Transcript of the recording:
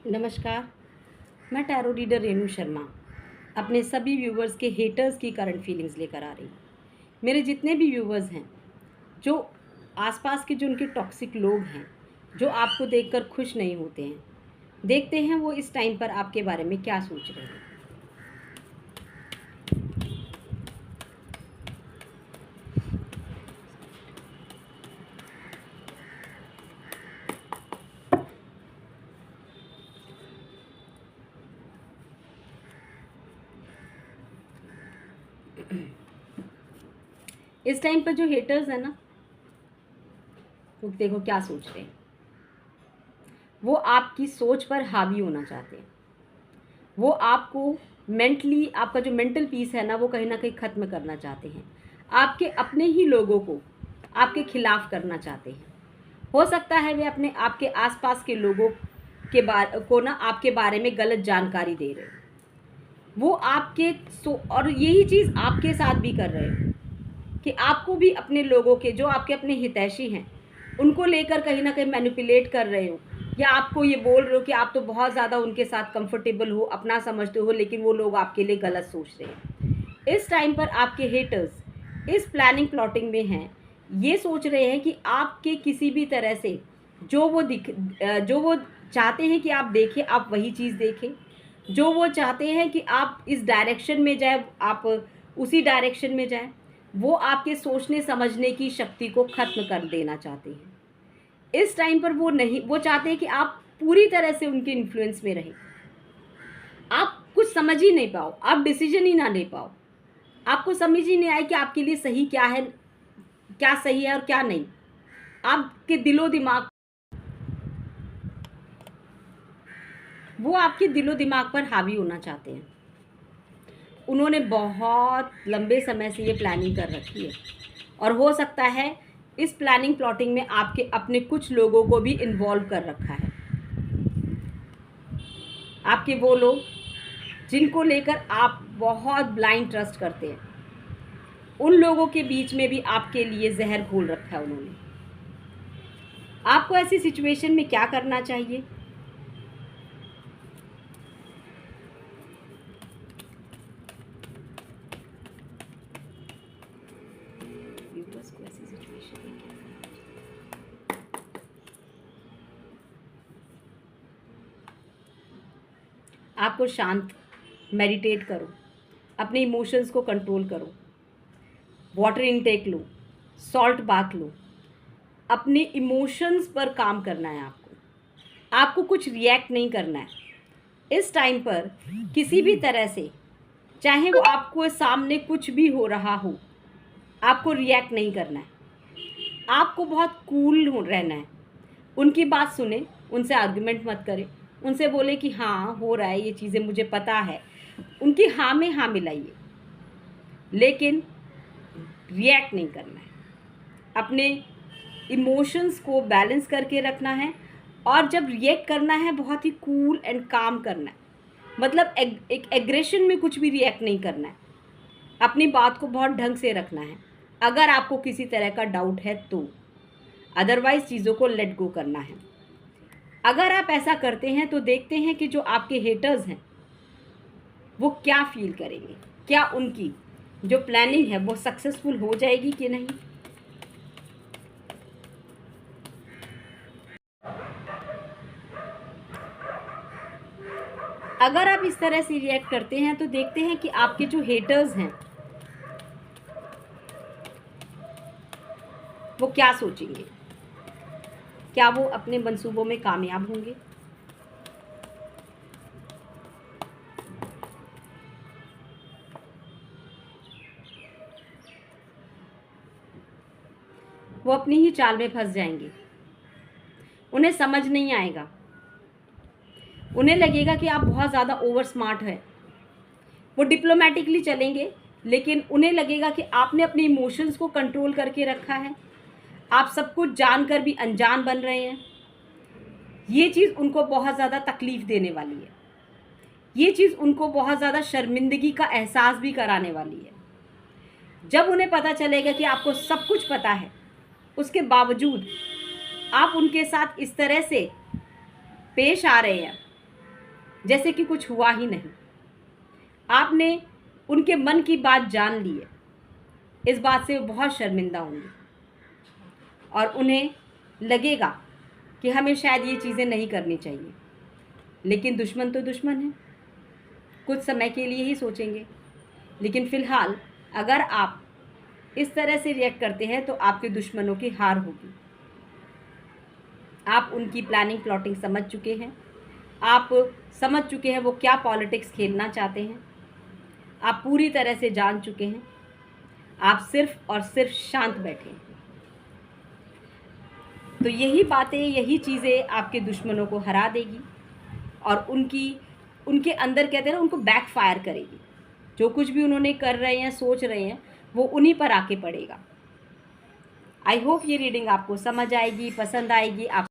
नमस्कार। मैं tarot reader Renu Sharma अपने सभी व्यूवर्स के हेटर्स की करंट फीलिंग्स लेकर आ रही हूँ। मेरे जितने भी व्यूवर्स हैं, जो आसपास के जो उनके टॉक्सिक लोग हैं, जो आपको देखकर खुश नहीं होते हैं, देखते हैं वो इस टाइम पर आपके बारे में क्या सोच रहे हैं। इस टाइम पर जो हेटर्स हैं ना, तो देखो क्या सोच रहे हैं। वो आपकी सोच पर हावी होना चाहते हैं। वो आपको मेंटली, आपका जो मेंटल पीस है ना, वो कहीं ना कहीं ख़त्म करना चाहते हैं। आपके अपने ही लोगों को आपके खिलाफ करना चाहते हैं। हो सकता है वे अपने आपके आसपास के लोगों के बारे को ना आपके बारे में गलत जानकारी दे रहे हैं। वो आपके और यही चीज़ आपके साथ भी कर रहे हो कि आपको भी अपने लोगों के, जो आपके अपने हितैषी हैं, उनको लेकर कहीं ना कहीं मैनिपुलेट कर रहे हो, या आपको ये बोल रहे हो कि आप तो बहुत ज़्यादा उनके साथ कंफर्टेबल हो, अपना समझते हो, लेकिन वो लोग आपके लिए गलत सोच रहे हैं। इस टाइम पर आपके हेटर्स इस प्लानिंग प्लॉटिंग में हैं। ये सोच रहे हैं कि आपके किसी भी तरह से जो वो चाहते हैं कि आप देखें, आप वही चीज़ देखें। जो वो चाहते हैं कि आप इस डायरेक्शन में जाए, आप उसी डायरेक्शन में जाएं। वो आपके सोचने समझने की शक्ति को ख़त्म कर देना चाहते हैं। इस टाइम पर वो चाहते हैं कि आप पूरी तरह से उनके इन्फ्लुएंस में रहें। आप कुछ समझ ही नहीं पाओ, आप डिसीजन ही ना ले पाओ, आपको समझ ही नहीं आए कि आपके लिए सही क्या है, क्या सही है और क्या नहीं। आपके दिलो दिमाग वो आपके दिलो दिमाग पर हावी होना चाहते हैं। उन्होंने बहुत लंबे समय से ये प्लानिंग कर रखी है, और हो सकता है इस प्लानिंग प्लॉटिंग में आपके अपने कुछ लोगों को भी इन्वॉल्व कर रखा है। आपके वो लोग जिनको लेकर आप बहुत ब्लाइंड ट्रस्ट करते हैं, उन लोगों के बीच में भी आपके लिए जहर घोल रखा है उन्होंने। आपको ऐसी सिचुएशन में क्या करना चाहिए? को ऐसी सिचुएशन में क्या करना चाहिए? आपको शांत मेडिटेट करो, अपने इमोशंस को कंट्रोल करो, वाटर इनटेक लो, सॉल्ट बाथ लो। अपने इमोशंस पर काम करना है आपको कुछ रिएक्ट नहीं करना है। इस टाइम पर किसी भी तरह से, चाहे वो आपको सामने कुछ भी हो रहा हो, आपको रिएक्ट नहीं करना है। आपको बहुत कूल रहना है। उनकी बात सुने, उनसे आर्गुमेंट मत करें। उनसे बोले कि हाँ हो रहा है, ये चीज़ें मुझे पता है। उनकी हाँ में हाँ मिलाइए, लेकिन रिएक्ट नहीं करना है। अपने इमोशंस को बैलेंस करके रखना है, और जब रिएक्ट करना है बहुत ही कूल एंड काम करना है। मतलब एक एग्रेशन में कुछ भी रिएक्ट नहीं करना है। अपनी बात को बहुत ढंग से रखना है, अगर आपको किसी तरह का डाउट है तो। अदरवाइज चीज़ों को लेट गो करना है। अगर आप ऐसा करते हैं तो देखते हैं कि जो आपके हेटर्स हैं वो क्या फील करेंगे, क्या उनकी जो प्लानिंग है वो सक्सेसफुल हो जाएगी कि नहीं। अगर आप इस तरह से रिएक्ट करते हैं तो देखते हैं कि आपके जो हेटर्स हैं वो क्या सोचेंगे। क्या वो अपने मंसूबों में कामयाब होंगे? वो अपनी ही चाल में फंस जाएंगे। उन्हें समझ नहीं आएगा। उन्हें लगेगा कि आप बहुत ज़्यादा ओवर स्मार्ट है। वो डिप्लोमेटिकली चलेंगे, लेकिन उन्हें लगेगा कि आपने अपने इमोशंस को कंट्रोल करके रखा है। आप सब कुछ जानकर भी अनजान बन रहे हैं। ये चीज़ उनको बहुत ज़्यादा तकलीफ़ देने वाली है। ये चीज़ उनको बहुत ज़्यादा शर्मिंदगी का एहसास भी कराने वाली है। जब उन्हें पता चलेगा कि आपको सब कुछ पता है, उसके बावजूद आप उनके साथ इस तरह से पेश आ रहे हैं, जैसे कि कुछ हुआ ही नहीं। आपने उनके मन की बात जान ली है। इस बात से वो बहुत शर्मिंदा होंगे और उन्हें लगेगा कि हमें शायद ये चीज़ें नहीं करनी चाहिए, लेकिन दुश्मन तो दुश्मन है, कुछ समय के लिए ही सोचेंगे। लेकिन फ़िलहाल अगर आप इस तरह से रिएक्ट करते हैं तो आपके दुश्मनों की हार होगी। आप उनकी प्लानिंग प्लॉटिंग समझ चुके हैं, आप समझ चुके हैं वो क्या पॉलिटिक्स खेलना चाहते हैं, आप पूरी तरह से जान चुके हैं। आप सिर्फ और सिर्फ शांत बैठे हैं। तो यही बातें, यही चीज़ें आपके दुश्मनों को हरा देगी और उनके अंदर कहते हैं ना, उनको बैकफायर करेगी। जो कुछ भी उन्होंने कर रहे हैं, सोच रहे हैं, वो उन्हीं पर आके पड़ेगा। आई होप ये रीडिंग आपको समझ आएगी, पसंद आएगी। आप